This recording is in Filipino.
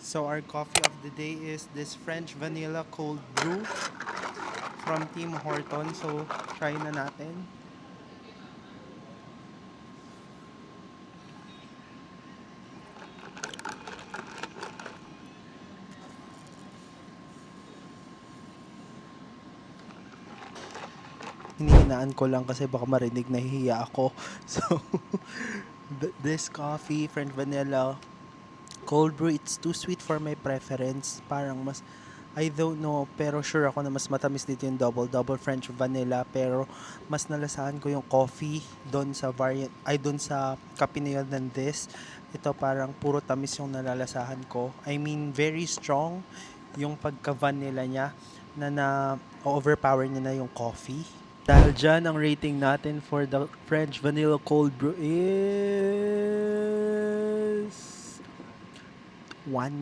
So our coffee of the day is this French vanilla cold brew from Tim Horton. So try na natin. Hinihinaan ko lang kasi baka marinig, nahihiya ako. So this coffee, French vanilla cold brew, it's too sweet for my preference. Parang mas, I don't know, pero sure ako na mas matamis dito yung double French vanilla, pero mas nalasahan ko yung coffee doon sa variant, ay doon sa kape na yun than this. Ito parang puro tamis yung nalalasahan ko. I mean, very strong yung pagka-vanilla niya na overpower niya na yung coffee. Dahil dyan, ang rating natin for the French vanilla cold brew is 1